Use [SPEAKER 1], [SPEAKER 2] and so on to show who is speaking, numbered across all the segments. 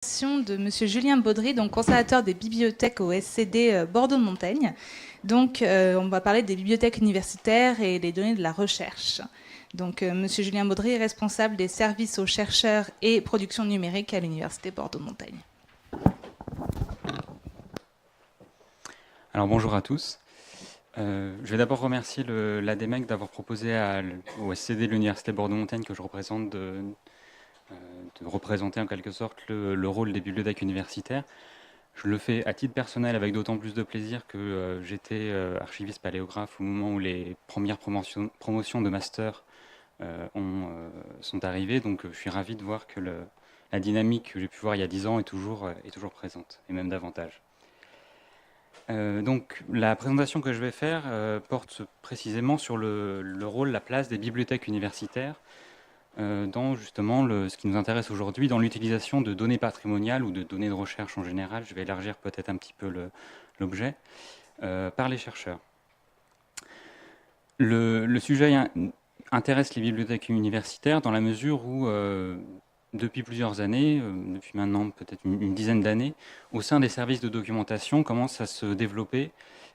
[SPEAKER 1] De Monsieur Julien Baudry, donc conservateur des bibliothèques au SCD Bordeaux-Montaigne. Donc, on va parler des bibliothèques universitaires et des données de la recherche. Donc, Monsieur Julien Baudry est responsable des services aux chercheurs et production numérique à l'Université Bordeaux-Montaigne.
[SPEAKER 2] Alors bonjour à tous. Je vais d'abord remercier l'ADMEC d'avoir proposé au SCD de l'Université Bordeaux-Montaigne que je représente de représenter en quelque sorte le rôle des bibliothèques universitaires. Je le fais à titre personnel avec d'autant plus de plaisir que j'étais archiviste paléographe au moment où les premières promotions de master sont arrivées. Donc je suis ravi de voir que la dynamique que j'ai pu voir il y a 10 ans est toujours présente, et même davantage. Donc la présentation que je vais faire porte précisément sur le rôle, la place des bibliothèques universitaires dans justement ce qui nous intéresse aujourd'hui, dans l'utilisation de données patrimoniales ou de données de recherche en général. Je vais élargir peut-être un petit peu l'objet par les chercheurs. Le sujet intéresse les bibliothèques universitaires dans la mesure où depuis plusieurs années, depuis maintenant peut-être une dizaine d'années, au sein des services de documentation commence à se développer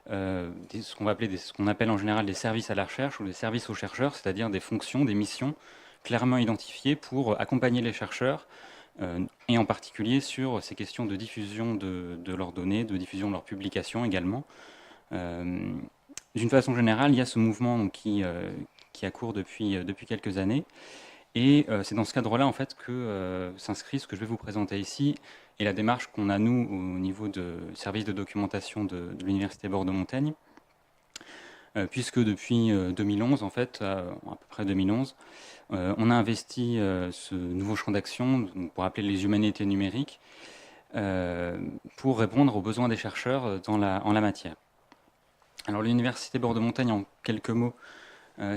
[SPEAKER 2] ce qu'on appelle en général des services à la recherche ou des services aux chercheurs, c'est-à-dire des fonctions, des missions clairement identifiées pour accompagner les chercheurs, et en particulier sur ces questions de diffusion de leurs données, de diffusion de leurs publications également. D'une façon générale, il y a ce mouvement donc, qui accourt depuis quelques années. Et c'est dans ce cadre-là en fait que s'inscrit ce que je vais vous présenter ici et la démarche qu'on a nous au niveau de service de documentation de l'Université Bordeaux-Montaigne, puisque depuis 2011 en fait, à peu près 2011, on a investi ce nouveau champ d'action pour appeler les humanités numériques pour répondre aux besoins des chercheurs en la matière. Alors l'Université Bordeaux-Montaigne, en quelques mots,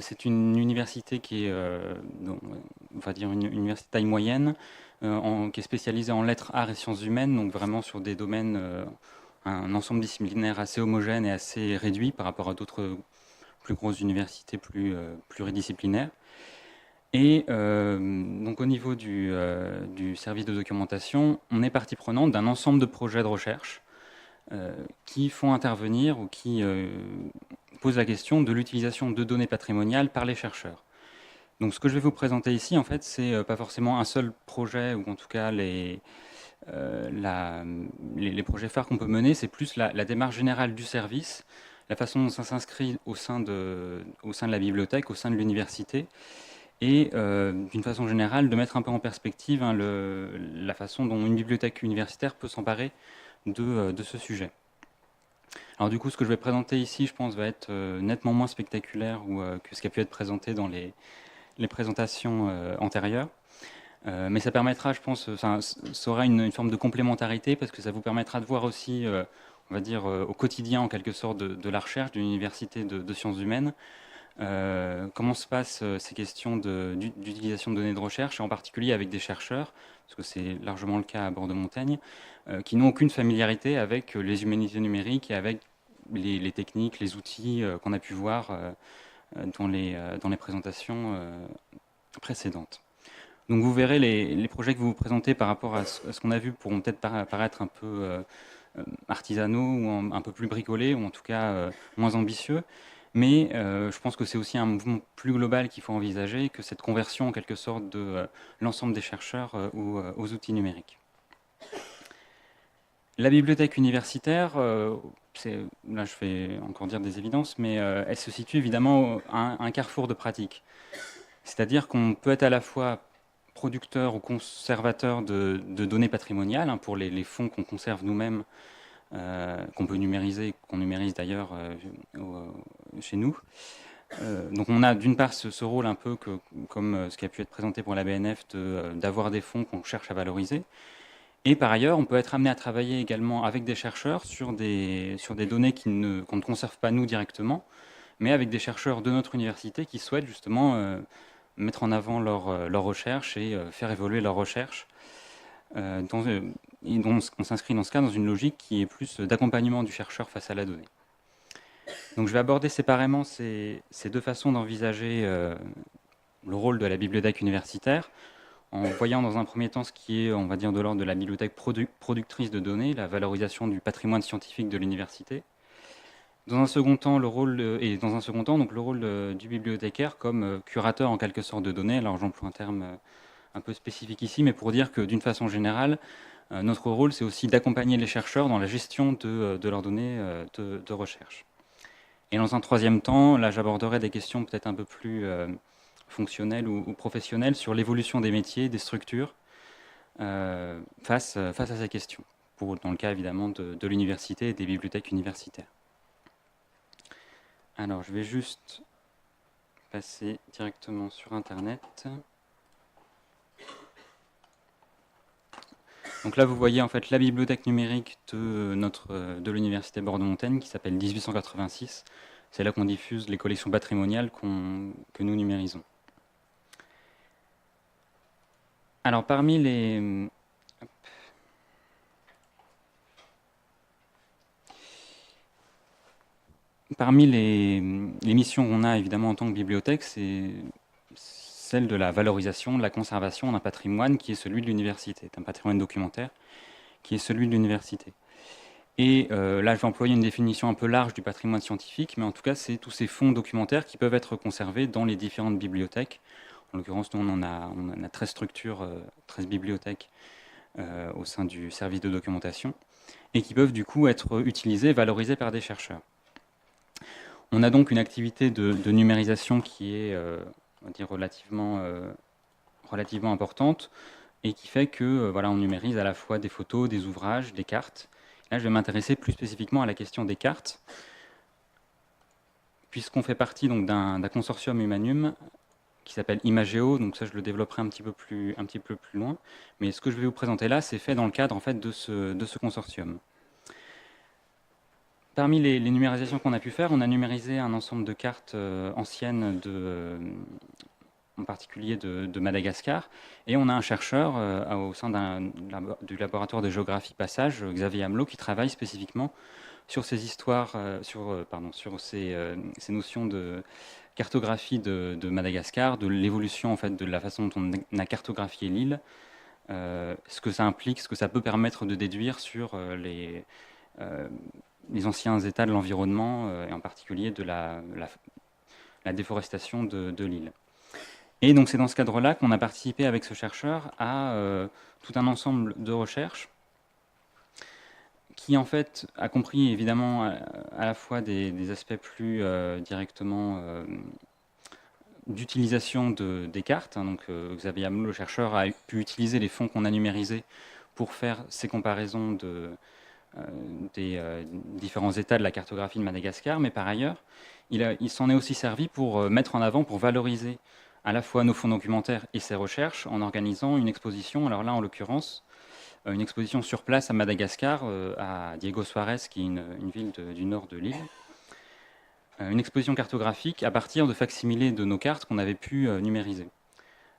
[SPEAKER 2] c'est une université qui est, on va dire, une université taille moyenne, qui est spécialisée en lettres, arts et sciences humaines, donc vraiment sur des domaines, un ensemble disciplinaire assez homogène et assez réduit par rapport à d'autres plus grosses universités pluridisciplinaires. Et donc au niveau du service de documentation, on est partie prenante d'un ensemble de projets de recherche qui font intervenir ou qui pose la question de l'utilisation de données patrimoniales par les chercheurs. Donc ce que je vais vous présenter ici, en fait, c'est pas forcément un seul projet, ou en tout cas les projets phares qu'on peut mener, c'est plus la démarche générale du service, la façon dont ça s'inscrit au sein de la bibliothèque, au sein de l'université, et d'une façon générale de mettre un peu en perspective la façon dont une bibliothèque universitaire peut s'emparer de ce sujet. Alors du coup, ce que je vais présenter ici, je pense, va être nettement moins spectaculaire que ce qui a pu être présenté dans les présentations antérieures. Mais ça permettra, je pense, ça aura une forme de complémentarité parce que ça vous permettra de voir aussi, on va dire, au quotidien en quelque sorte de la recherche d'une université de sciences humaines, comment se passent ces questions d'utilisation de données de recherche, et en particulier avec des chercheurs, parce que c'est largement le cas à Bordeaux-Montaigne, qui n'ont aucune familiarité avec les humanités numériques et avec les techniques, les outils qu'on a pu voir dans les présentations précédentes. Donc vous verrez les projets que vous vous présentez par rapport à ce qu'on a vu pourront peut-être paraître un peu artisanaux ou un peu plus bricolés, ou en tout cas moins ambitieux. Mais je pense que c'est aussi un mouvement plus global qu'il faut envisager, que cette conversion en quelque sorte de l'ensemble des chercheurs aux outils numériques. La bibliothèque universitaire, là je vais encore dire des évidences, mais elle se situe évidemment à un carrefour de pratiques. C'est-à-dire qu'on peut être à la fois producteur ou conservateur de données patrimoniales, pour les fonds qu'on conserve nous-mêmes, qu'on peut numériser, qu'on numérise d'ailleurs chez nous. Donc on a d'une part ce rôle un peu comme ce qui a pu être présenté pour la BNF, d'avoir des fonds qu'on cherche à valoriser. Et par ailleurs, on peut être amené à travailler également avec des chercheurs sur des données qu'on ne conserve pas nous directement, mais avec des chercheurs de notre université qui souhaitent justement mettre en avant leur recherche et faire évoluer leur recherche. Et donc on s'inscrit dans ce cas dans une logique qui est plus d'accompagnement du chercheur face à la donnée. Donc je vais aborder séparément ces deux façons d'envisager le rôle de la bibliothèque universitaire. en voyant dans un premier temps ce qui est, on va dire, de l'ordre de la bibliothèque productrice de données, la valorisation du patrimoine scientifique de l'université. Dans un second temps, le rôle du bibliothécaire comme curateur en quelque sorte de données. Alors j'emploie un terme un peu spécifique ici, mais pour dire que d'une façon générale, notre rôle, c'est aussi d'accompagner les chercheurs dans la gestion de leurs données de recherche. Et dans un troisième temps, là, j'aborderai des questions peut-être un peu plus fonctionnelles ou professionnelles sur l'évolution des métiers, des structures face à ces questions, dans le cas évidemment de l'université et des bibliothèques universitaires. Alors, je vais juste passer directement sur Internet. Donc là, vous voyez en fait la bibliothèque numérique de l'université Bordeaux-Montaigne qui s'appelle 1886. C'est là qu'on diffuse les collections patrimoniales que nous numérisons. Alors parmi les missions qu'on a évidemment en tant que bibliothèque, c'est celle de la valorisation, de la conservation d'un patrimoine qui est celui de l'université, d'un patrimoine documentaire qui est celui de l'université. Et là, je vais employer une définition un peu large du patrimoine scientifique, mais en tout cas, c'est tous ces fonds documentaires qui peuvent être conservés dans les différentes bibliothèques. En l'occurrence, nous, on a 13 structures, 13 bibliothèques au sein du service de documentation, et qui peuvent du coup être utilisées, valorisées par des chercheurs. On a donc une activité de numérisation qui est on va dire relativement importante, et qui fait que voilà, on numérise à la fois des photos, des ouvrages, des cartes. Là, je vais m'intéresser plus spécifiquement à la question des cartes, puisqu'on fait partie donc d'un consortium Humanum qui s'appelle Imageo, donc ça je le développerai un petit peu plus loin, mais ce que je vais vous présenter là, c'est fait dans le cadre en fait de ce consortium. Parmi les numérisations qu'on a pu faire, on a numérisé un ensemble de cartes anciennes, en particulier de Madagascar, et on a un chercheur au sein du laboratoire de géographie Passage, Xavier Hamelot, qui travaille spécifiquement sur ces histoires, sur ces notions de cartographie de Madagascar, de l'évolution en fait de la façon dont on a cartographié l'île, ce que ça implique, ce que ça peut permettre de déduire sur les anciens états de l'environnement, et en particulier de la déforestation de l'île. Et donc c'est dans ce cadre-là qu'on a participé avec ce chercheur à tout un ensemble de recherches qui en fait a compris évidemment à la fois des aspects plus directement d'utilisation des cartes. Donc Xavier Hamelot, le chercheur, a pu utiliser les fonds qu'on a numérisés pour faire ces comparaisons des différents états de la cartographie de Madagascar, mais par ailleurs, il s'en est aussi servi pour mettre en avant, pour valoriser à la fois nos fonds documentaires et ses recherches en organisant une exposition. Alors là, en l'occurrence, une exposition sur place à Madagascar, à Diego Suarez, qui est une ville du nord de l'île. Une exposition cartographique à partir de facsimilés de nos cartes qu'on avait pu numériser.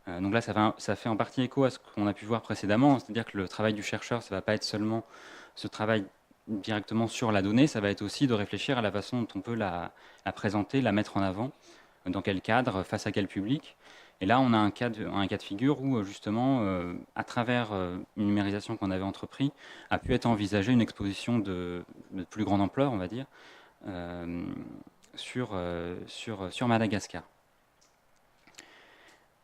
[SPEAKER 2] Donc là, ça fait en partie écho à ce qu'on a pu voir précédemment, c'est-à-dire que le travail du chercheur, ça ne va pas être seulement ce travail directement sur la donnée, ça va être aussi de réfléchir à la façon dont on peut la présenter, la mettre en avant, dans quel cadre, face à quel public. Et là, on a un cas de figure où, justement, à travers une numérisation qu'on avait entrepris, a pu être envisagée une exposition de plus grande ampleur, on va dire, sur Madagascar.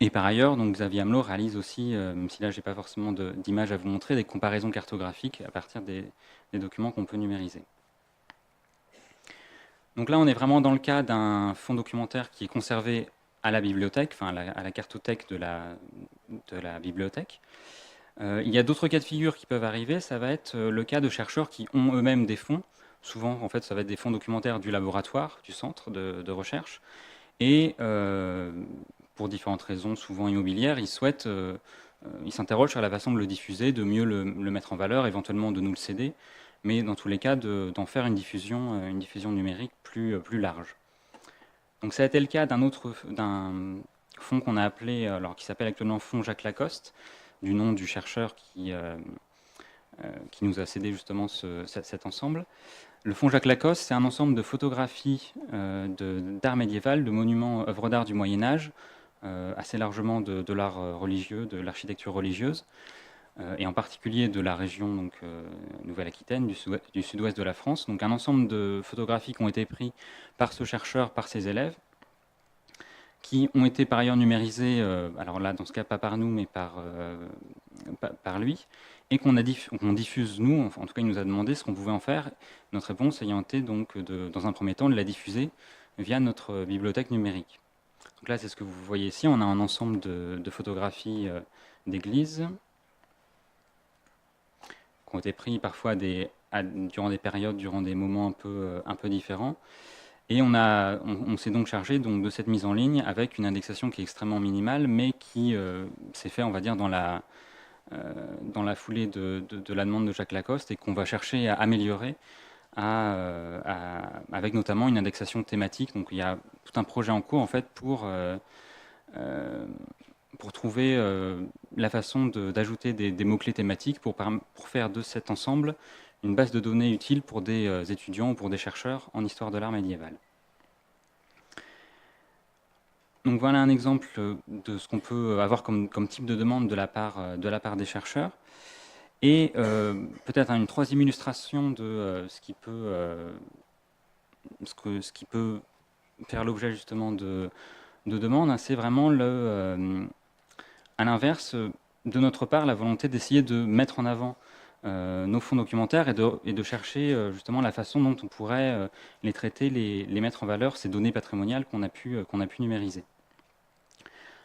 [SPEAKER 2] Et par ailleurs, donc, Xavier Hamelot réalise aussi, même si là, je n'ai pas forcément d'image à vous montrer, des comparaisons cartographiques à partir des documents qu'on peut numériser. Donc là, on est vraiment dans le cas d'un fonds documentaire qui est conservé à la bibliothèque, enfin à la cartothèque de la bibliothèque. Il y a d'autres cas de figure qui peuvent arriver. Ça va être le cas de chercheurs qui ont eux-mêmes des fonds. Souvent, en fait, ça va être des fonds documentaires du laboratoire, du centre de recherche. Et pour différentes raisons, souvent immobilières, ils s'interrogent sur la façon de le diffuser, de mieux le mettre en valeur, éventuellement de nous le céder, mais dans tous les cas, d'en faire une diffusion numérique plus large. Donc ça a été le cas d'un fonds qu'on a appelé, qui s'appelle actuellement Fonds Jacques Lacoste, du nom du chercheur qui nous a cédé justement cet ensemble. Le Fonds Jacques Lacoste, c'est un ensemble de photographies d'art médiéval, de monuments, œuvres d'art du Moyen-Âge, assez largement de l'art religieux, de l'architecture religieuse, et en particulier de la région donc, Nouvelle-Aquitaine, du sud-ouest de la France. Donc un ensemble de photographies qui ont été prises par ce chercheur, par ses élèves, qui ont été par ailleurs numérisées, alors là dans ce cas pas par nous mais par lui, et qu'on diffuse nous, enfin, en tout cas il nous a demandé ce qu'on pouvait en faire, notre réponse ayant été donc dans un premier temps de la diffuser via notre bibliothèque numérique. Donc là c'est ce que vous voyez ici, on a un ensemble de photographies d'églises qui ont été prises parfois durant des périodes, durant des moments un peu différents. Et on s'est donc chargé donc, de cette mise en ligne avec une indexation qui est extrêmement minimale, mais qui s'est fait, on va dire, dans la foulée de la demande de Jacques Lacoste et qu'on va chercher à améliorer avec notamment une indexation thématique. Donc il y a tout un projet en cours en fait pour trouver la façon d'ajouter des mots-clés thématiques pour faire de cet ensemble une base de données utile pour des étudiants ou pour des chercheurs en histoire de l'art médiéval. Donc voilà un exemple de ce qu'on peut avoir comme type de demande de la part des chercheurs. Et peut-être une troisième illustration de ce qui peut faire l'objet justement de demandes, c'est vraiment à l'inverse, de notre part, la volonté d'essayer de mettre en avant nos fonds documentaires et de chercher justement la façon dont on pourrait les traiter, les mettre en valeur, ces données patrimoniales qu'on a pu numériser.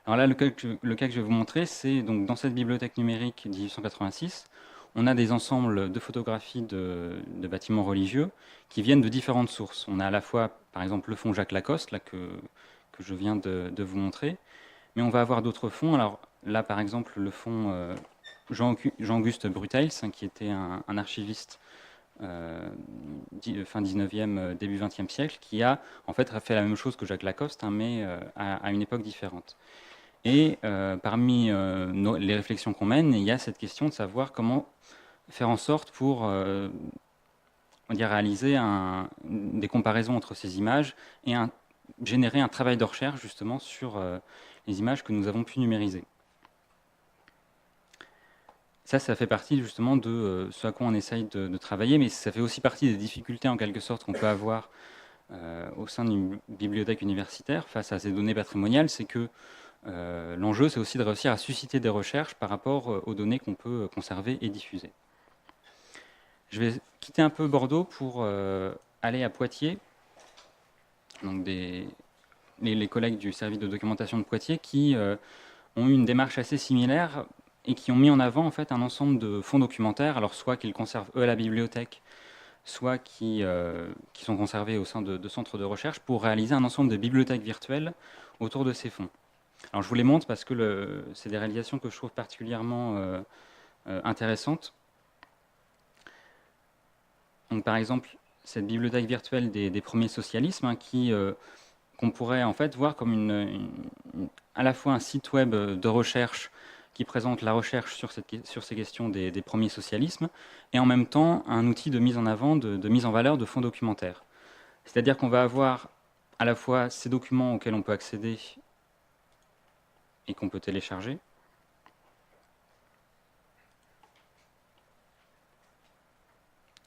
[SPEAKER 2] Alors là, le cas que je vais vous montrer, c'est donc dans cette bibliothèque numérique 1886, on a des ensembles de photographies de bâtiments religieux qui viennent de différentes sources. On a à la fois, par exemple, le fonds Jacques Lacoste, là, que je viens de vous montrer, mais on va avoir d'autres fonds. Alors là, par exemple, le fonds Jean-Auguste Brutels, qui était un archiviste fin 19e, début 20e siècle, qui a en fait fait la même chose que Jacques Lacoste, mais à une époque différente. Et parmi les réflexions qu'on mène, il y a cette question de savoir comment faire en sorte pour réaliser des comparaisons entre ces images et générer un travail de recherche justement sur les images que nous avons pu numériser. Ça fait partie justement de ce à quoi on essaye de travailler, mais ça fait aussi partie des difficultés en quelque sorte qu'on peut avoir au sein d'une bibliothèque universitaire face à ces données patrimoniales, c'est que l'enjeu, c'est aussi de réussir à susciter des recherches par rapport aux données qu'on peut conserver et diffuser. Je vais quitter un peu Bordeaux pour aller à Poitiers. Donc les collègues du service de documentation de Poitiers qui ont eu une démarche assez similaire et qui ont mis en avant en fait un ensemble de fonds documentaires, alors soit qu'ils conservent eux à la bibliothèque, soit qui sont conservés au sein de centres de recherche pour réaliser un ensemble de bibliothèques virtuelles autour de ces fonds. Alors je vous les montre parce que c'est des réalisations que je trouve particulièrement intéressantes. Donc, par exemple, cette bibliothèque virtuelle des premiers socialismes, qu'on pourrait en fait voir comme à la fois un site web de recherche qui présente la recherche sur ces questions des premiers socialismes, et en même temps un outil de mise en avant, de mise en valeur de fonds documentaires. C'est-à-dire qu'on va avoir à la fois ces documents auxquels on peut accéder et qu'on peut télécharger,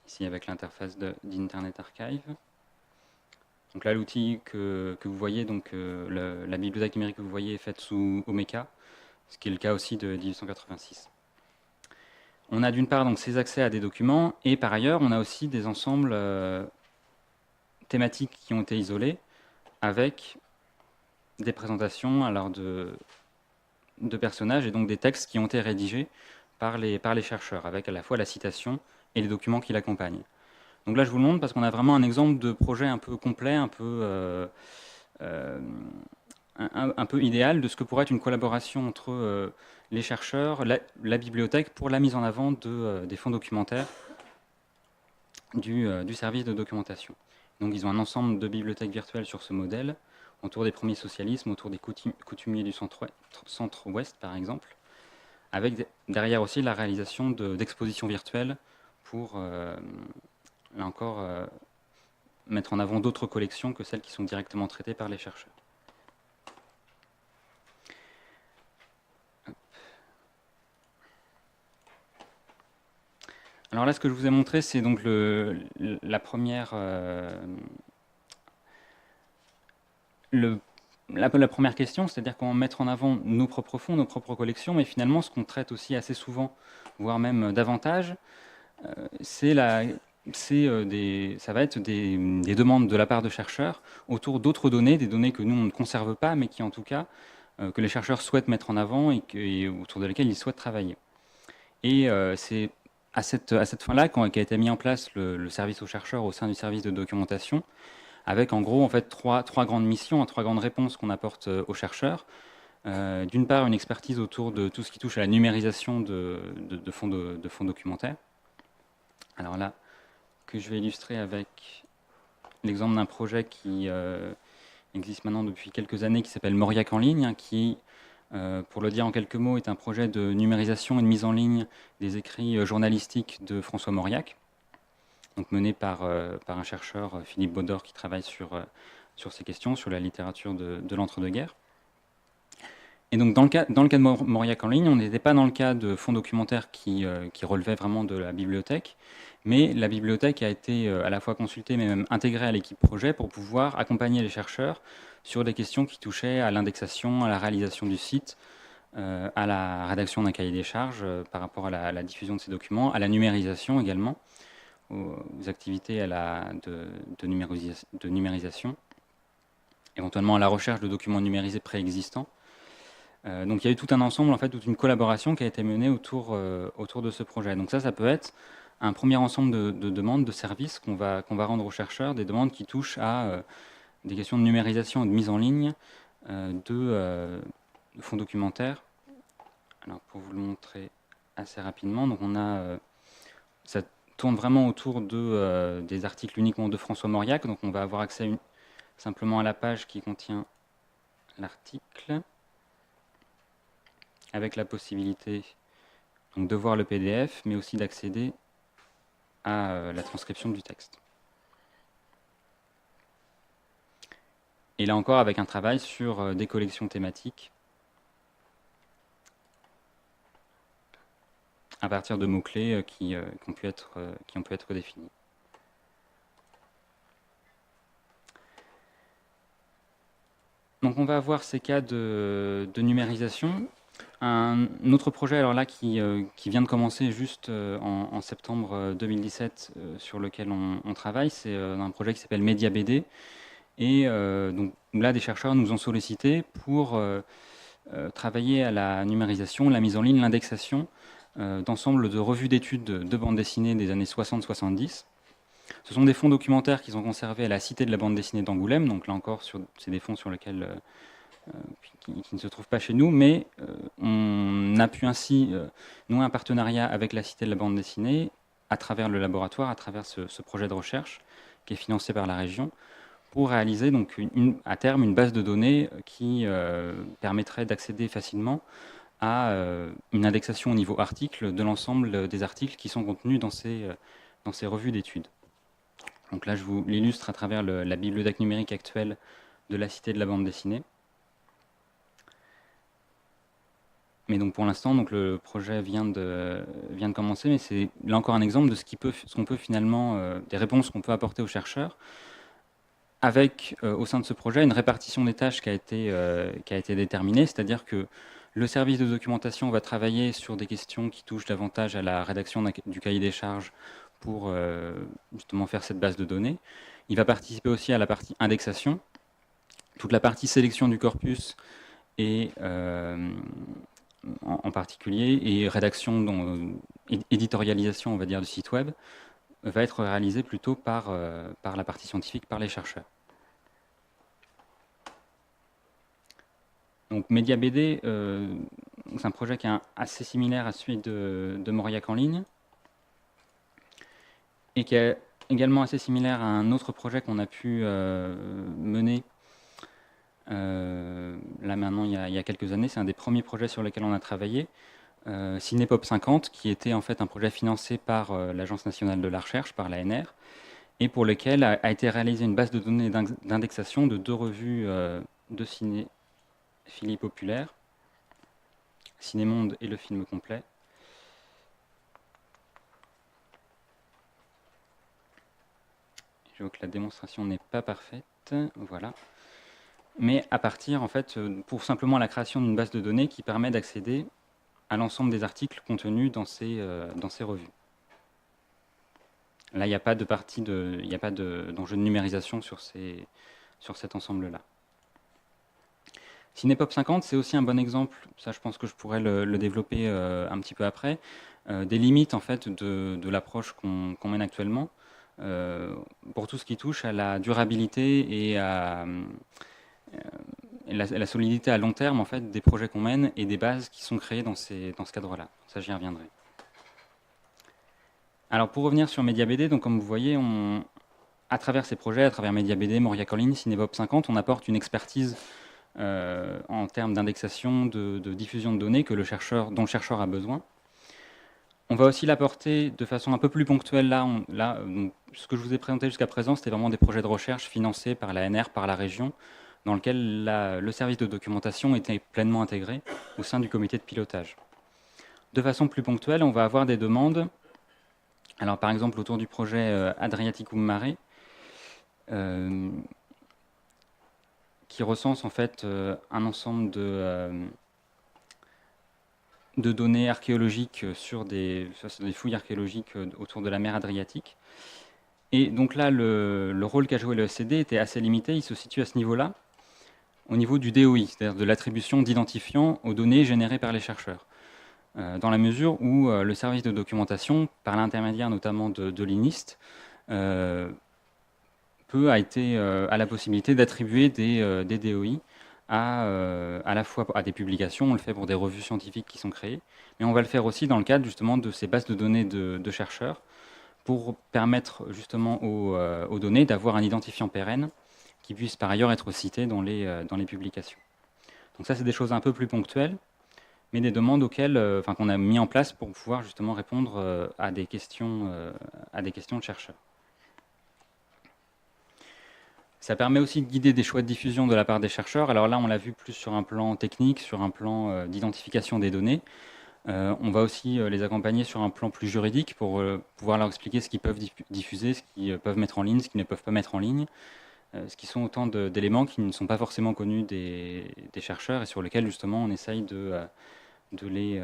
[SPEAKER 2] ici avec l'interface d'Internet Archive. Donc là, l'outil que vous voyez, donc la bibliothèque numérique que vous voyez est faite sous Omeka, ce qui est le cas aussi de 1886. On a d'une part donc ces accès à des documents, et par ailleurs, on a aussi des ensembles thématiques qui ont été isolés, avec des présentations alors de personnages et donc des textes qui ont été rédigés par les chercheurs, avec à la fois la citation et les documents qui l'accompagnent. Donc là, je vous le montre parce qu'on a vraiment un exemple de projet un peu complet, un peu idéal de ce que pourrait être une collaboration entre les chercheurs, la bibliothèque pour la mise en avant des fonds documentaires du service de documentation. Donc ils ont un ensemble de bibliothèques virtuelles sur ce modèle, autour des premiers socialismes, autour des coutumiers du centre-ouest par exemple, avec derrière aussi la réalisation d'expositions virtuelles pour, là encore, mettre en avant d'autres collections que celles qui sont directement traitées par les chercheurs. Alors là, ce que je vous ai montré, c'est donc la première, la première question, c'est-à-dire comment mettre en avant nos propres fonds, nos propres collections, mais finalement, ce qu'on traite aussi assez souvent, voire même davantage, c'est ça va être des demandes de la part de chercheurs autour d'autres données, des données que nous, on ne conserve pas, mais qui, en tout cas, que les chercheurs souhaitent mettre en avant et autour de lesquelles ils souhaitent travailler. Et c'est à cette fin-là qu'a été mis en place le service aux chercheurs au sein du service de documentation, avec en gros en fait trois grandes missions, trois grandes réponses qu'on apporte aux chercheurs. D'une part, une expertise autour de tout ce qui touche à la numérisation de fonds documentaires. Alors là, que je vais illustrer avec l'exemple d'un projet qui existe maintenant depuis quelques années, qui s'appelle Mauriac en ligne, hein, qui, pour le dire en quelques mots, est un projet de numérisation et de mise en ligne des écrits journalistiques de François Mauriac, donc mené par un chercheur, Philippe Baudor, qui travaille sur ces questions, sur la littérature de l'entre-deux-guerres. Et donc, dans le cas de Mauriac en ligne, on n'était pas dans le cas de fonds documentaires qui relevaient vraiment de la bibliothèque, mais la bibliothèque a été à la fois consultée, mais même intégrée à l'équipe projet pour pouvoir accompagner les chercheurs sur des questions qui touchaient à l'indexation, à la réalisation du site, à la rédaction d'un cahier des charges par rapport à la diffusion de ces documents, à la numérisation également, aux activités de numérisation, éventuellement à la recherche de documents numérisés préexistants. Donc il y a eu tout un ensemble, en fait, toute une collaboration qui a été menée autour de ce projet. Donc ça peut être un premier ensemble de demandes, de services qu'on va rendre aux chercheurs, des demandes qui touchent à des questions de numérisation et de mise en ligne de fonds documentaires. Alors pour vous le montrer assez rapidement, donc ça tourne vraiment autour des articles uniquement de François Mauriac, donc on va avoir accès simplement à la page qui contient l'article, avec la possibilité donc, de voir le PDF, mais aussi d'accéder à la transcription du texte. Et là encore, avec un travail sur des collections thématiques à partir de mots-clés qui ont pu être définis. Donc on va avoir ces cas de numérisation. Un autre projet alors là qui vient de commencer juste en septembre 2017 sur lequel on travaille, c'est un projet qui s'appelle MediaBD. Et donc là, des chercheurs nous ont sollicité pour travailler à la numérisation, la mise en ligne, l'indexation d'ensemble de revues d'études de bande dessinée des années 60-70. Ce sont des fonds documentaires qui sont conservés à la Cité de la bande dessinée d'Angoulême. Donc là encore, c'est des fonds sur lesquels qui ne se trouvent pas chez nous, mais on a pu ainsi nouer un partenariat avec la Cité de la bande dessinée à travers le laboratoire, à travers ce projet de recherche qui est financé par la région, pour réaliser donc à terme une base de données qui permettrait d'accéder facilement à une indexation au niveau article de l'ensemble des articles qui sont contenus dans ces revues d'études. Donc là, je vous l'illustre à travers la bibliothèque numérique actuelle de la Cité de la bande dessinée. Mais donc pour l'instant, donc le projet vient de commencer, mais c'est là encore un exemple de ce qu'on peut finalement, des réponses qu'on peut apporter aux chercheurs, avec au sein de ce projet une répartition des tâches qui a été déterminée, c'est-à-dire que le service de documentation va travailler sur des questions qui touchent davantage à la rédaction du cahier des charges pour justement faire cette base de données. Il va participer aussi à la partie indexation, toute la partie sélection du corpus et en particulier, et rédaction, éditorialisation, on va dire, du site web, va être réalisée plutôt par la partie scientifique, par les chercheurs. Donc MediaBD, c'est un projet qui est assez similaire à celui de Mauriac en ligne, et qui est également assez similaire à un autre projet qu'on a pu mener là maintenant il y a quelques années. C'est un des premiers projets sur lesquels on a travaillé, Cinépop 50, qui était en fait un projet financé par l'Agence nationale de la recherche, par l'ANR, et pour lequel a été réalisée une base de données d'indexation de 2 revues de cinéphilie populaire, Cinémonde et Le Film Complet. Je vois que la démonstration n'est pas parfaite. Voilà. Mais à partir, en fait, pour simplement la création d'une base de données qui permet d'accéder à l'ensemble des articles contenus dans ces revues. Là, il n'y a pas d'enjeu de numérisation sur cet ensemble-là. Cinépop 50, c'est aussi un bon exemple, ça je pense que je pourrais le développer un petit peu après, des limites en fait de l'approche qu'on mène actuellement pour tout ce qui touche à la durabilité et à la solidité à long terme en fait des projets qu'on mène et des bases qui sont créées dans ce cadre-là. Ça, j'y reviendrai. Alors pour revenir sur MediaBD, donc comme vous voyez, à travers ces projets, à travers MediaBD, Moria Collins, Cinépop 50, on apporte une expertise en termes d'indexation, de diffusion de données dont le chercheur a besoin. On va aussi l'apporter de façon un peu plus ponctuelle. Ce que je vous ai présenté jusqu'à présent, c'était vraiment des projets de recherche financés par l'ANR, par la région, dans lequel le service de documentation était pleinement intégré au sein du comité de pilotage. De façon plus ponctuelle, on va avoir des demandes. Alors, par exemple, autour du projet Adriaticum Mare, qui recense en fait un ensemble de données archéologiques sur des fouilles archéologiques autour de la mer Adriatique. Et donc là, le rôle qu'a joué le SCD était assez limité. Il se situe à ce niveau-là, au niveau du DOI, c'est-à-dire de l'attribution d'identifiants aux données générées par les chercheurs. Dans la mesure où le service de documentation, par l'intermédiaire notamment de l'INIST, a la possibilité d'attribuer des DOI à la fois à des publications, on le fait pour des revues scientifiques qui sont créées, mais on va le faire aussi dans le cadre justement de ces bases de données de chercheurs pour permettre justement aux données d'avoir un identifiant pérenne qui puisse par ailleurs être cité dans les publications. Donc ça, c'est des choses un peu plus ponctuelles, mais des demandes qu'on a mis en place pour pouvoir justement répondre à des questions de chercheurs. Ça permet aussi de guider des choix de diffusion de la part des chercheurs. Alors là, on l'a vu plus sur un plan technique, sur un plan d'identification des données. On va aussi les accompagner sur un plan plus juridique pour pouvoir leur expliquer ce qu'ils peuvent diffuser, ce qu'ils peuvent mettre en ligne, ce qu'ils ne peuvent pas mettre en ligne, ce qui sont autant d'éléments qui ne sont pas forcément connus des chercheurs et sur lesquels justement on essaye de les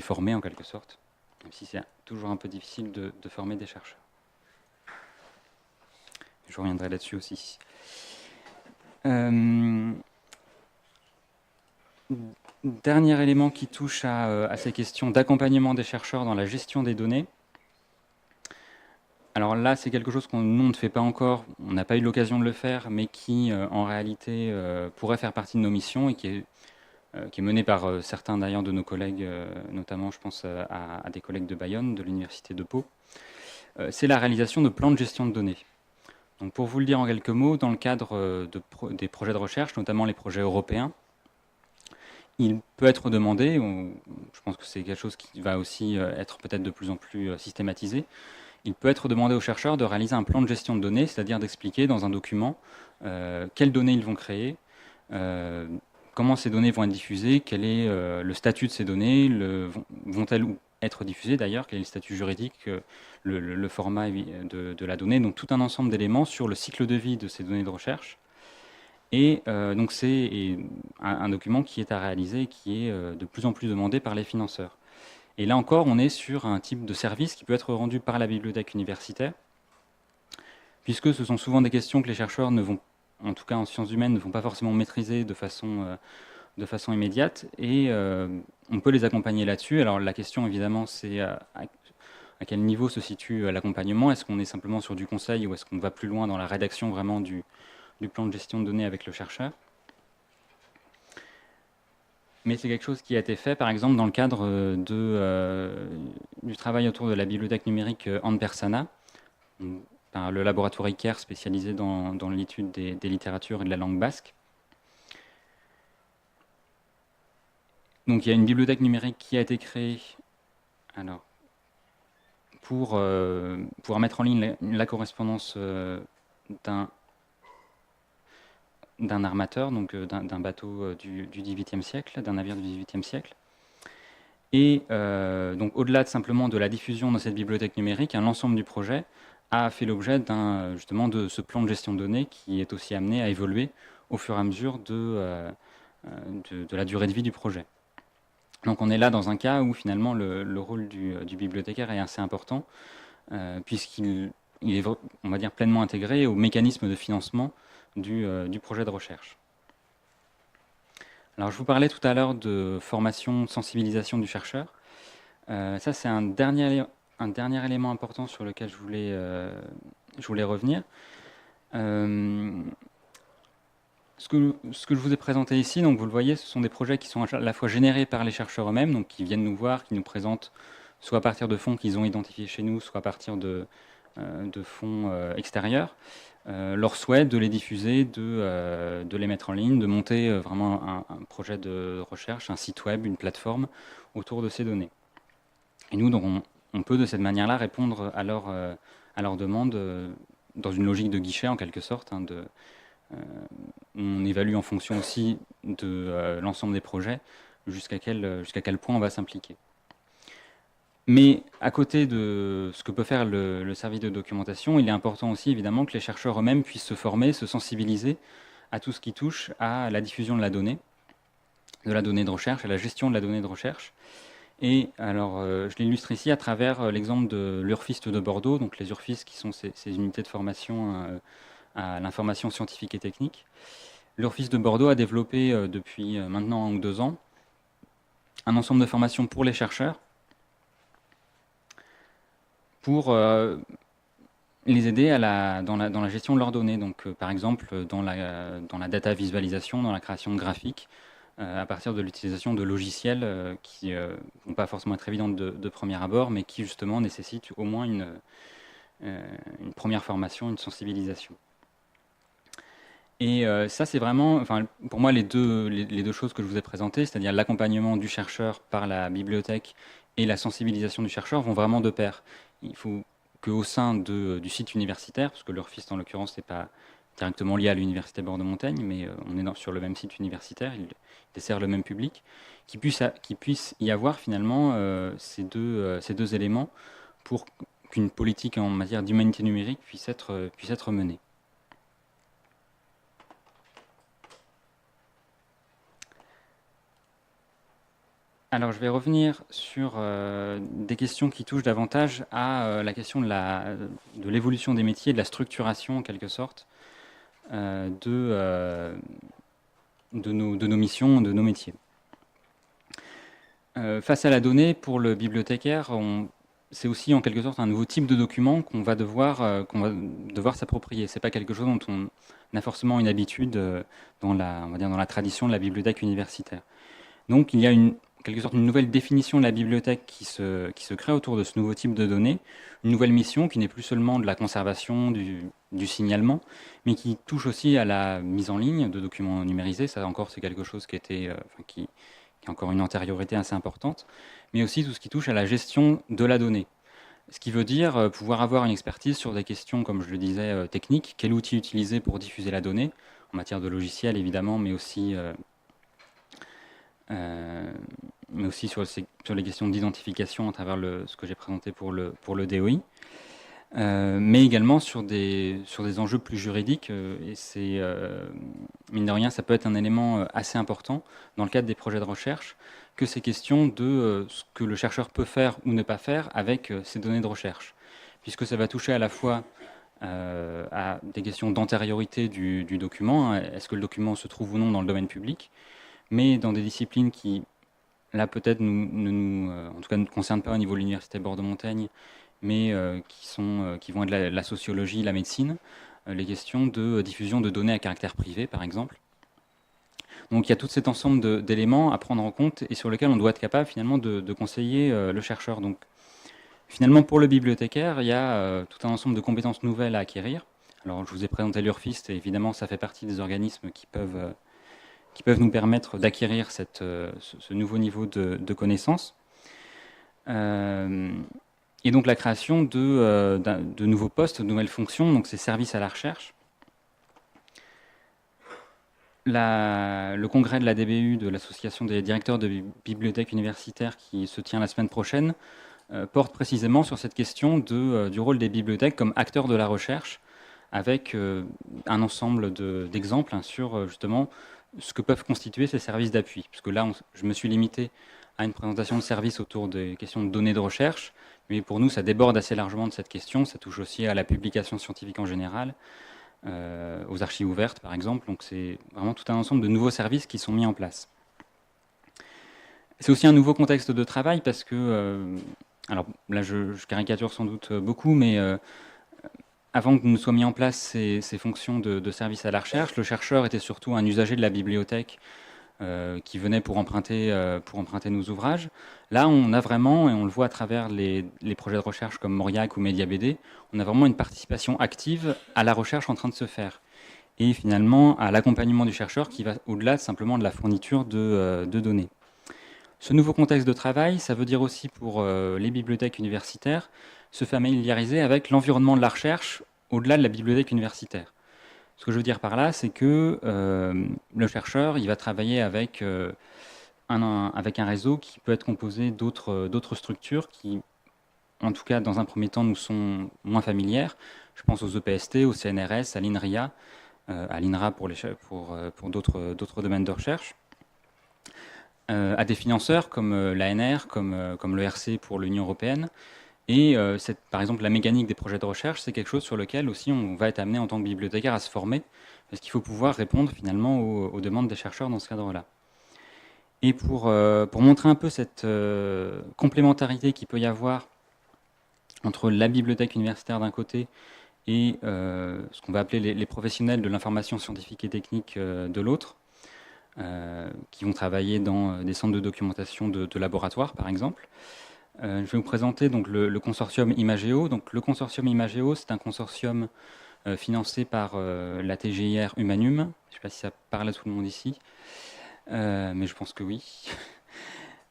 [SPEAKER 2] former en quelque sorte, même si c'est toujours un peu difficile de former des chercheurs. Je reviendrai là-dessus aussi. Dernier élément qui touche à ces questions d'accompagnement des chercheurs dans la gestion des données. Alors là, c'est quelque chose nous, on ne fait pas encore, on n'a pas eu l'occasion de le faire, mais qui, en réalité, pourrait faire partie de nos missions et qui est menée par certains d'ailleurs de nos collègues, notamment je pense à des collègues de Bayonne, de l'Université de Pau. C'est la réalisation de plans de gestion de données. Donc pour vous le dire en quelques mots, dans le cadre des projets de recherche, notamment les projets européens, il peut être demandé, je pense que c'est quelque chose qui va aussi être peut-être de plus en plus systématisé, il peut être demandé aux chercheurs de réaliser un plan de gestion de données, c'est-à-dire d'expliquer dans un document quelles données ils vont créer, comment ces données vont être diffusées, quel est le statut de ces données, vont-elles être diffusées d'ailleurs, quel est le statut juridique, le format de la donnée, donc tout un ensemble d'éléments sur le cycle de vie de ces données de recherche. Et donc c'est un document qui est à réaliser et qui est de plus en plus demandé par les financeurs. Et là encore, on est sur un type de service qui peut être rendu par la bibliothèque universitaire, puisque ce sont souvent des questions que les chercheurs ne vont, en tout cas en sciences humaines, ne vont pas forcément maîtriser de façon immédiate, et on peut les accompagner là-dessus. Alors la question évidemment, c'est à quel niveau se situe l'accompagnement. Est-ce qu'on est simplement sur du conseil ou est-ce qu'on va plus loin dans la rédaction vraiment du plan de gestion de données avec le chercheur? Mais c'est quelque chose qui a été fait, par exemple, dans le cadre du travail autour de la bibliothèque numérique En Persana, par le laboratoire ICARE spécialisé dans l'étude des littératures et de la langue basque. Donc il y a une bibliothèque numérique qui a été créée pour pouvoir mettre en ligne la correspondance d'un armateur, donc d'un bateau du XVIIIe siècle, d'un navire du XVIIIe siècle. Et donc, au-delà simplement de la diffusion de cette bibliothèque numérique, l'ensemble du projet a fait l'objet justement de ce plan de gestion de données qui est aussi amené à évoluer au fur et à mesure de la durée de vie du projet. Donc on est là dans un cas où finalement le rôle du bibliothécaire est assez important, puisqu'il est, on va dire, pleinement intégré au mécanisme de financement du projet de recherche. Alors je vous parlais tout à l'heure de formation, de sensibilisation du chercheur. Ça c'est un dernier élément important sur lequel je voulais revenir. Ce que je vous ai présenté ici, donc vous le voyez, ce sont des projets qui sont à la fois générés par les chercheurs eux-mêmes, donc qui viennent nous voir, qui nous présentent soit à partir de fonds qu'ils ont identifiés chez nous, soit à partir de fonds extérieurs, leur souhait de les diffuser, de les mettre en ligne, de monter vraiment un projet de recherche, un site web, une plateforme autour de ces données. Et nous, donc, on peut de cette manière-là répondre à leur demande dans une logique de guichet en quelque sorte, on évalue en fonction aussi de l'ensemble des projets jusqu'à quel point on va s'impliquer. Mais à côté de ce que peut faire le service de documentation, il est important aussi évidemment que les chercheurs eux-mêmes puissent se former, se sensibiliser à tout ce qui touche à la diffusion de la donnée de recherche, à la gestion de la donnée de recherche. Et alors, je l'illustre ici à travers l'exemple de l'URFIST de Bordeaux, donc les URFIST qui sont ces unités de formation à l'information scientifique et technique. L'URFIST de Bordeaux a développé depuis maintenant 1 ou 2 ans un ensemble de formations pour les chercheurs pour les aider dans la gestion de leurs données. Donc, par exemple, dans la data visualisation, dans la création de graphiques, à partir de l'utilisation de logiciels qui ne vont pas forcément être évidents de premier abord, mais qui justement nécessitent au moins une première formation, une sensibilisation. Et ça, c'est vraiment, enfin, pour moi, les deux choses que je vous ai présentées, c'est-à-dire l'accompagnement du chercheur par la bibliothèque et la sensibilisation du chercheur, vont vraiment de pair. Il faut qu'au sein du site universitaire, parce que l'URFIST en l'occurrence n'est pas directement lié à l'université Bordeaux-Montaigne, mais on est sur le même site universitaire, il dessert le même public, qu'il puisse y avoir finalement ces deux éléments pour qu'une politique en matière d'humanité numérique puisse être menée. Alors, je vais revenir sur des questions qui touchent davantage à la question de l'évolution des métiers, de la structuration, en quelque sorte, de nos missions, de nos métiers. Face à la donnée, pour le bibliothécaire, c'est aussi en quelque sorte un nouveau type de document qu'on va devoir s'approprier. Ce n'est pas quelque chose dont on a forcément une habitude on va dire dans la tradition de la bibliothèque universitaire. Donc, il y a quelque sorte une nouvelle définition de la bibliothèque qui se crée autour de ce nouveau type de données, une nouvelle mission qui n'est plus seulement de la conservation, du signalement, mais qui touche aussi à la mise en ligne de documents numérisés. Ça encore, c'est quelque chose qui a encore une antériorité assez importante, mais aussi tout ce qui touche à la gestion de la donnée. Ce qui veut dire pouvoir avoir une expertise sur des questions, comme je le disais, techniques. Quel outil utiliser pour diffuser la donnée, en matière de logiciel évidemment, mais aussi sur les questions d'identification à travers ce que j'ai présenté pour le DOI, mais également sur des enjeux plus juridiques, et c'est, mine de rien, ça peut être un élément assez important dans le cadre des projets de recherche, que ces questions de ce que le chercheur peut faire ou ne pas faire avec ces données de recherche, puisque ça va toucher à la fois à des questions d'antériorité du document, est-ce que le document se trouve ou non dans le domaine public, mais dans des disciplines qui, là, peut-être, en tout cas, ne nous concernent pas au niveau de l'université Bordeaux-Montaigne, mais qui vont être la sociologie, la médecine, les questions de diffusion de données à caractère privé, par exemple. Donc, il y a tout cet ensemble d'éléments à prendre en compte et sur lesquels on doit être capable, finalement, de conseiller le chercheur. Donc, finalement, pour le bibliothécaire, il y a tout un ensemble de compétences nouvelles à acquérir. Alors, je vous ai présenté l'URFIST, et évidemment, ça fait partie des organismes qui peuvent nous permettre d'acquérir ce nouveau niveau de connaissances. Et donc la création de nouveaux postes, de nouvelles fonctions, donc ces services à la recherche. le congrès de la DBU, de l'Association des directeurs de bibliothèques universitaires, qui se tient la semaine prochaine, porte précisément sur cette question du rôle des bibliothèques comme acteurs de la recherche, avec un ensemble d'exemples sur justement ce que peuvent constituer ces services d'appui. Puisque là, je me suis limité à une présentation de services autour des questions de données de recherche, mais pour nous, ça déborde assez largement de cette question. Ça touche aussi à la publication scientifique en général, aux archives ouvertes, par exemple. Donc c'est vraiment tout un ensemble de nouveaux services qui sont mis en place. C'est aussi un nouveau contexte de travail parce que, alors là, je caricature sans doute beaucoup, mais avant que ne soient mis en place ces fonctions de service à la recherche, le chercheur était surtout un usager de la bibliothèque qui venait pour emprunter nos ouvrages. Là, on a vraiment, et on le voit à travers les projets de recherche comme Mauriac ou MediaBD, on a vraiment une participation active à la recherche en train de se faire. Et finalement, à l'accompagnement du chercheur qui va au-delà simplement de la fourniture de données. Ce nouveau contexte de travail, ça veut dire aussi pour les bibliothèques universitaires, se familiariser avec l'environnement de la recherche au-delà de la bibliothèque universitaire. Ce que je veux dire par là, c'est que le chercheur, il va travailler avec un réseau qui peut être composé d'autres structures qui, en tout cas, dans un premier temps, nous sont moins familières. Je pense aux EPST, au CNRS, à l'INRIA, à l'INRA pour d'autres domaines de recherche, à des financeurs comme l'ANR, comme l'ERC pour l'Union européenne. Et par exemple, la mécanique des projets de recherche, c'est quelque chose sur lequel aussi on va être amené en tant que bibliothécaire à se former, parce qu'il faut pouvoir répondre finalement aux demandes des chercheurs dans ce cadre-là. Et pour montrer un peu cette complémentarité qu'il peut y avoir entre la bibliothèque universitaire d'un côté et ce qu'on va appeler les professionnels de l'information scientifique et technique de l'autre, qui vont travailler dans des centres de documentation de laboratoires, par exemple. Je vais vous présenter donc, le consortium Imageo. Donc, le consortium Imageo, c'est un consortium financé par la TGIR Humanum. Je ne sais pas si ça parle à tout le monde ici, mais je pense que oui.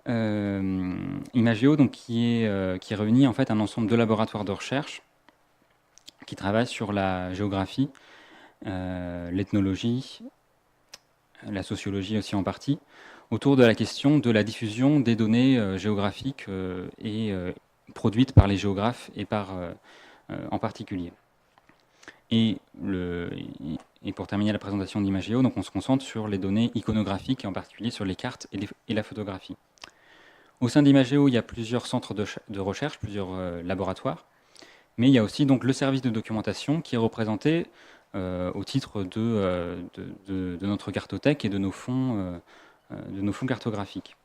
[SPEAKER 2] Imageo, donc, qui réunit en fait un ensemble de laboratoires de recherche qui travaillent sur la géographie, l'ethnologie, la sociologie aussi en partie, autour de la question de la diffusion des données géographiques et produites par les géographes et en particulier. Et pour terminer la présentation d'Imageo, donc on se concentre sur les données iconographiques et en particulier sur les cartes et la photographie. Au sein d'Imageo, il y a plusieurs centres de recherche, plusieurs laboratoires, mais il y a aussi donc le service de documentation qui est représenté au titre de notre cartothèque et de nos fonds cartographiques.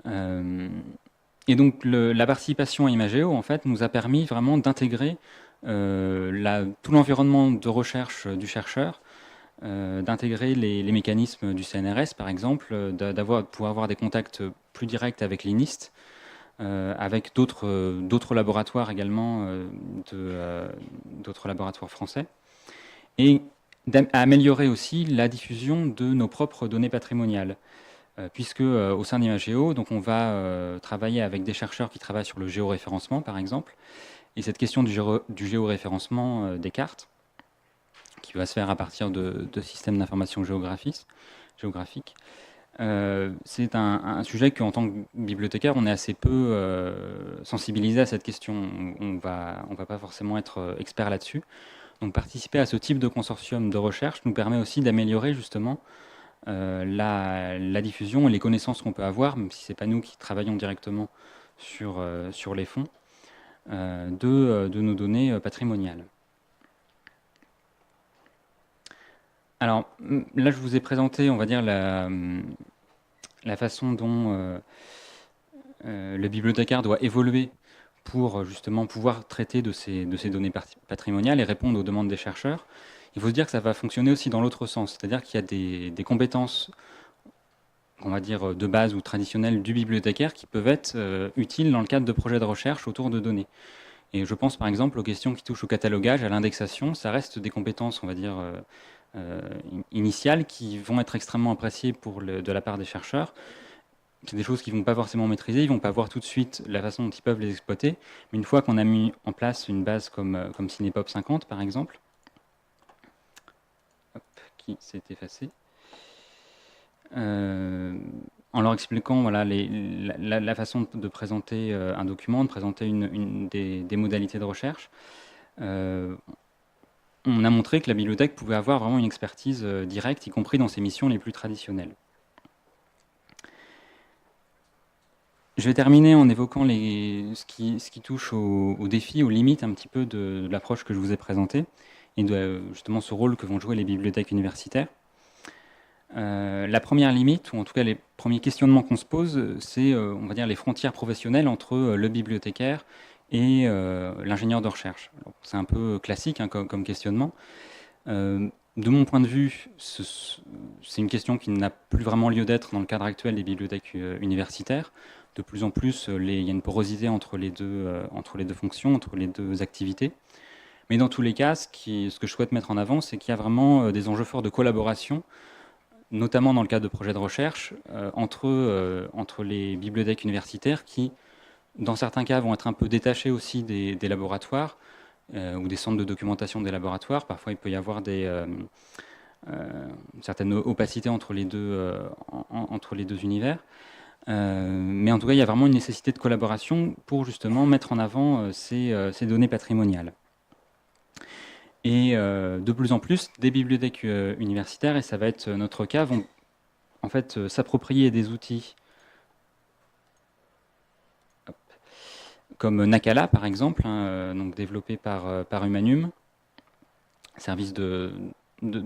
[SPEAKER 2] Et donc la participation à Imageo en fait, nous a permis vraiment d'intégrer tout l'environnement de recherche du chercheur, d'intégrer les mécanismes du CNRS par exemple, de pouvoir avoir des contacts plus directs avec l'INIST, avec d'autres laboratoires également, d'autres laboratoires français, et d'améliorer aussi la diffusion de nos propres données patrimoniales. Puisque au sein d'Imageo, donc on va travailler avec des chercheurs qui travaillent sur le géoréférencement, par exemple, et cette question du géoréférencement des cartes, qui va se faire à partir de systèmes d'information géographique, c'est un sujet qu'en tant que bibliothécaire, on est assez peu sensibilisé à cette question. On va pas forcément être expert là-dessus. Donc participer à ce type de consortium de recherche nous permet aussi d'améliorer justement la diffusion et les connaissances qu'on peut avoir, même si ce n'est pas nous qui travaillons directement sur les fonds, de nos données patrimoniales. Alors là, je vous ai présenté, on va dire, la façon dont le bibliothécaire doit évoluer pour justement pouvoir traiter de ces données patrimoniales et répondre aux demandes des chercheurs. Il faut se dire que ça va fonctionner aussi dans l'autre sens, c'est-à-dire qu'il y a des compétences, on va dire, de base ou traditionnelles du bibliothécaire qui peuvent être utiles dans le cadre de projets de recherche autour de données. Et je pense par exemple aux questions qui touchent au catalogage, à l'indexation, ça reste des compétences, on va dire, initiales qui vont être extrêmement appréciées de la part des chercheurs. C'est des choses qu'ils ne vont pas forcément maîtriser, ils ne vont pas voir tout de suite la façon dont ils peuvent les exploiter. Mais une fois qu'on a mis en place une base comme Cinépop 50 par exemple, qui s'est effacé. En leur expliquant voilà, la façon de présenter un document, de présenter des modalités de recherche. On a montré que la bibliothèque pouvait avoir vraiment une expertise directe, y compris dans ses missions les plus traditionnelles. Je vais terminer en évoquant ce qui touche aux défis, aux limites un petit peu de l'approche que je vous ai présentée, et de justement ce rôle que vont jouer les bibliothèques universitaires. La première limite, ou en tout cas les premiers questionnements qu'on se pose, c'est on va dire les frontières professionnelles entre le bibliothécaire et l'ingénieur de recherche. C'est un peu classique hein, comme questionnement. De mon point de vue, c'est une question qui n'a plus vraiment lieu d'être dans le cadre actuel des bibliothèques universitaires. De plus en plus, il y a une porosité entre les deux fonctions, entre les deux activités. Mais dans tous les cas, ce que je souhaite mettre en avant, c'est qu'il y a vraiment des enjeux forts de collaboration, notamment dans le cadre de projets de recherche, entre les bibliothèques universitaires qui, dans certains cas, vont être un peu détachés aussi des laboratoires ou des centres de documentation des laboratoires. Parfois, il peut y avoir une certaine opacité entre les deux univers. Mais en tout cas, il y a vraiment une nécessité de collaboration pour justement mettre en avant ces données patrimoniales. Et de plus en plus, des bibliothèques universitaires, et ça va être notre cas, vont en fait s'approprier des outils comme Nakala, par exemple, hein, donc développé par Humanum, service de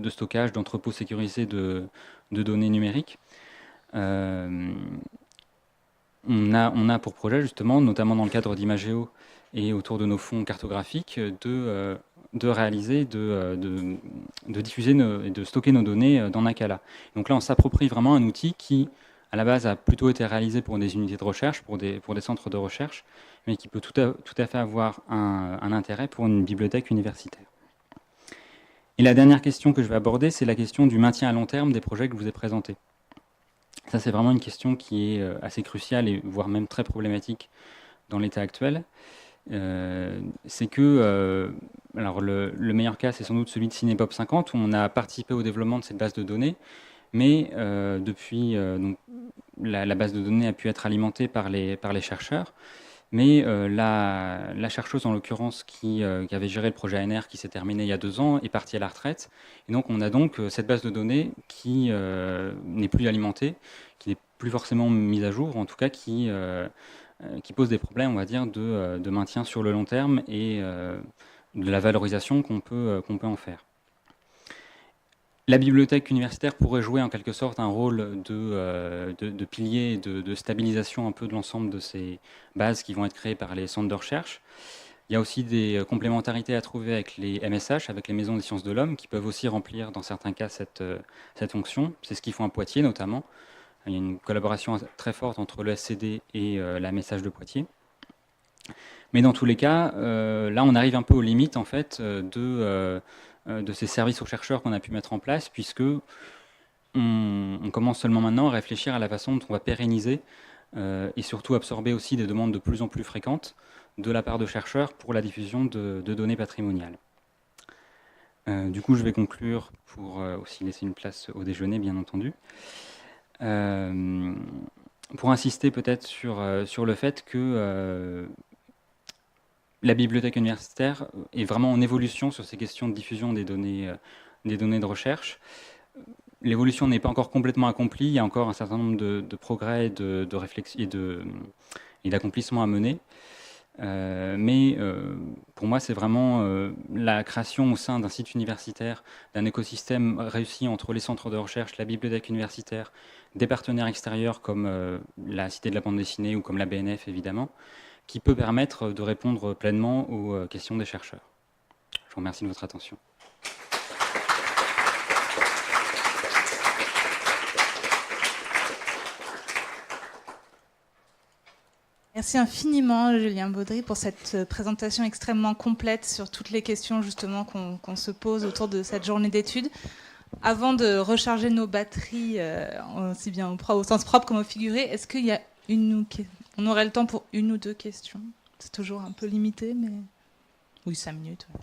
[SPEAKER 2] stockage, d'entrepôt sécurisé de données numériques. On a pour projet, justement, notamment dans le cadre d'Imageo et autour de nos fonds cartographiques, de réaliser, de diffuser et de stocker nos données dans Nakala. Donc là, on s'approprie vraiment un outil qui, à la base, a plutôt été réalisé pour des unités de recherche, pour des centres de recherche, mais qui peut tout à fait avoir un intérêt pour une bibliothèque universitaire. Et la dernière question que je vais aborder, c'est la question du maintien à long terme des projets que je vous ai présentés. Ça, c'est vraiment une question qui est assez cruciale et voire même très problématique dans l'état actuel. C'est que, alors le meilleur cas, c'est sans doute celui de Cinepop 50, où on a participé au développement de cette base de données, mais depuis, donc, la base de données a pu être alimentée par les chercheurs, mais la chercheuse, en l'occurrence, qui avait géré le projet ANR, qui s'est terminé il y a 2 ans, est partie à la retraite. Et donc, on a donc cette base de données qui n'est plus alimentée, qui n'est plus forcément mise à jour, en tout cas qui pose des problèmes, on va dire, de maintien sur le long terme et de la valorisation qu'on peut en faire. La bibliothèque universitaire pourrait jouer en quelque sorte un rôle de pilier, de stabilisation un peu de l'ensemble de ces bases qui vont être créées par les centres de recherche. Il y a aussi des complémentarités à trouver avec les MSH, avec les maisons des sciences de l'homme, qui peuvent aussi remplir dans certains cas cette fonction. C'est ce qu'ils font à Poitiers notamment. Il y a une collaboration très forte entre le SCD et la MSH de Poitiers. Mais dans tous les cas, là on arrive un peu aux limites en fait de ces services aux chercheurs qu'on a pu mettre en place, puisque on commence seulement maintenant à réfléchir à la façon dont on va pérenniser et surtout absorber aussi des demandes de plus en plus fréquentes de la part de chercheurs pour la diffusion de données patrimoniales. Du coup, je vais conclure pour aussi laisser une place au déjeuner, bien entendu. Pour insister peut-être sur le fait que la bibliothèque universitaire est vraiment en évolution sur ces questions de diffusion des données de recherche. L'évolution n'est pas encore complètement accomplie, il y a encore un certain nombre de progrès, de réflexions et d'accomplissements à mener. Mais pour moi, c'est vraiment la création au sein d'un site universitaire, d'un écosystème réussi entre les centres de recherche, la bibliothèque universitaire, des partenaires extérieurs comme la Cité de la bande dessinée ou comme la BNF évidemment, qui peut permettre de répondre pleinement aux questions des chercheurs. Je vous remercie de votre attention.
[SPEAKER 1] Merci infiniment, Julien Baudry, pour cette présentation extrêmement complète sur toutes les questions justement qu'on se pose autour de cette journée d'études. Avant de recharger nos batteries, aussi bien au sens propre comme au figuré, est-ce qu'il y a on aurait le temps pour 1 ou 2 questions? C'est toujours un peu limité, mais... Oui, 5 minutes. Ouais.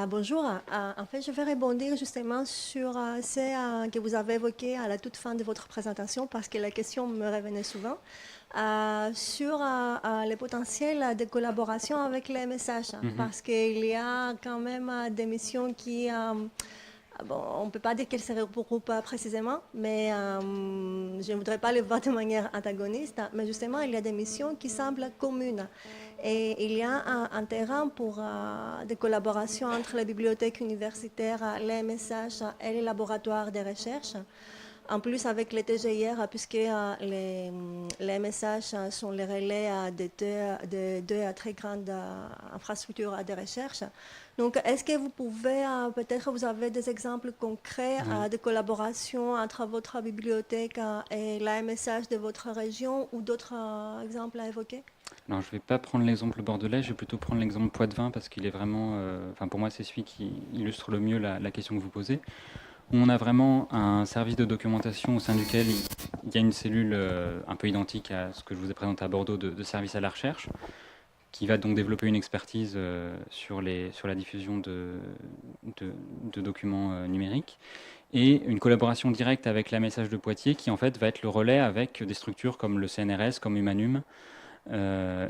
[SPEAKER 3] Bonjour. En fait, je vais rebondir justement sur ce que vous avez évoqué à la toute fin de votre présentation parce que la question me revenait souvent sur le potentiel de collaboration avec les messages parce qu'il y a quand même des missions qui... bon, on ne peut pas dire qu'elles se regroupent précisément, mais je ne voudrais pas les voir de manière antagoniste, mais justement, il y a des missions qui semblent communes. Et il y a un terrain pour des collaborations entre les bibliothèques universitaires, les messages et les laboratoires de recherche. En plus, avec les TGIR, puisque les messages sont les relais de deux très grandes infrastructures de recherche. Donc, est-ce que vous pouvez, peut-être vous avez des exemples concrets de collaboration entre votre bibliothèque et l'AMSH de votre région ou d'autres exemples à évoquer?
[SPEAKER 2] Alors, je ne vais pas prendre l'exemple bordelais, je vais plutôt prendre l'exemple Poitevin parce qu'il est vraiment, enfin pour moi, c'est celui qui illustre le mieux la question que vous posez. On a vraiment un service de documentation au sein duquel il y a une cellule un peu identique à ce que je vous ai présenté à Bordeaux de service à la recherche, qui va donc développer une expertise sur la diffusion de documents numériques, et une collaboration directe avec la Message de Poitiers, qui en fait va être le relais avec des structures comme le CNRS, comme Humanum,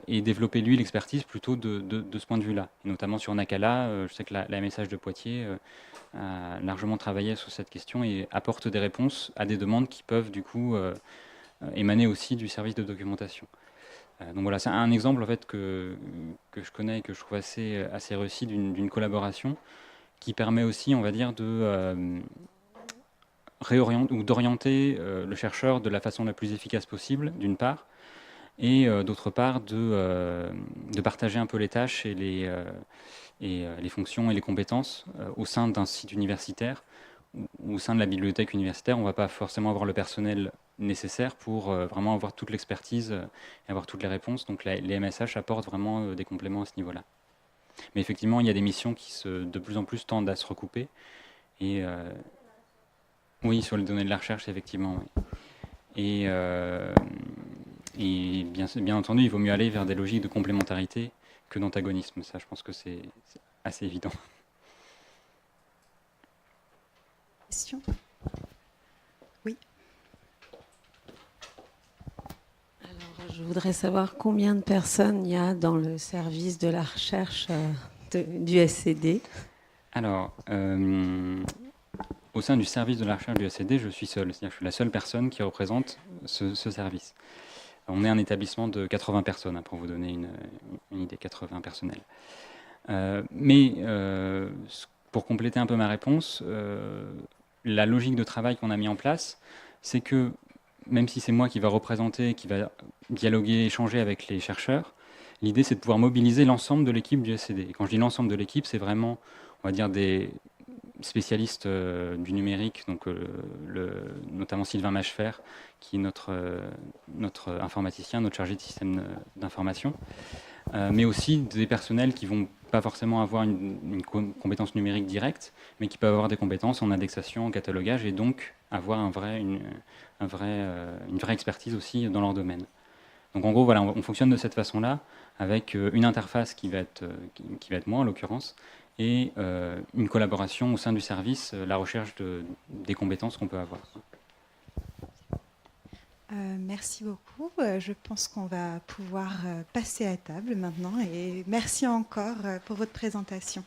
[SPEAKER 2] et développer lui l'expertise plutôt de ce point de vue-là. Et notamment sur Nakala, je sais que la Message de Poitiers a largement travaillé sur cette question et apporte des réponses à des demandes qui peuvent du coup émaner aussi du service de documentation. Donc voilà, c'est un exemple en fait que je connais et que je trouve assez réussi d'une collaboration qui permet aussi, on va dire, de réorienter ou d'orienter le chercheur de la façon la plus efficace possible, d'une part, et d'autre part de partager un peu les tâches et les fonctions et les compétences au sein d'un site universitaire. Au sein de la bibliothèque universitaire, on ne va pas forcément avoir le personnel nécessaire pour vraiment avoir toute l'expertise et avoir toutes les réponses. Donc les MSH apportent vraiment des compléments à ce niveau-là. Mais effectivement, il y a des missions qui de plus en plus tendent à se recouper. Et oui, sur les données de la recherche, effectivement. Oui. Et bien entendu, il vaut mieux aller vers des logiques de complémentarité que d'antagonisme. Ça, je pense que c'est assez évident.
[SPEAKER 4] Question ? Oui.
[SPEAKER 5] Alors, je voudrais savoir combien de personnes il y a dans le service de la recherche du SCD.
[SPEAKER 2] Alors, au sein du service de la recherche du SCD, je suis seul. C'est-à-dire que je suis la seule personne qui représente ce service. On est un établissement de 80 personnes, pour vous donner une idée, 80 personnels. Mais pour compléter un peu ma réponse, la logique de travail qu'on a mis en place, c'est que même si c'est moi qui va représenter, qui va dialoguer, échanger avec les chercheurs, l'idée c'est de pouvoir mobiliser l'ensemble de l'équipe du SCD. Et quand je dis l'ensemble de l'équipe, c'est vraiment, on va dire, des spécialistes du numérique, donc notamment Sylvain Machefer, qui est notre informaticien, notre chargé de système d'information, mais aussi des personnels qui vont pas forcément avoir une compétence numérique directe, mais qui peuvent avoir des compétences en indexation, en catalogage, et donc avoir une vraie expertise aussi dans leur domaine. Donc en gros, voilà, on fonctionne de cette façon-là, avec une interface qui va être moi en l'occurrence, et une collaboration au sein du service, la recherche des compétences qu'on peut avoir.
[SPEAKER 4] Merci beaucoup. Je pense qu'on va pouvoir passer à table maintenant et merci encore pour votre présentation.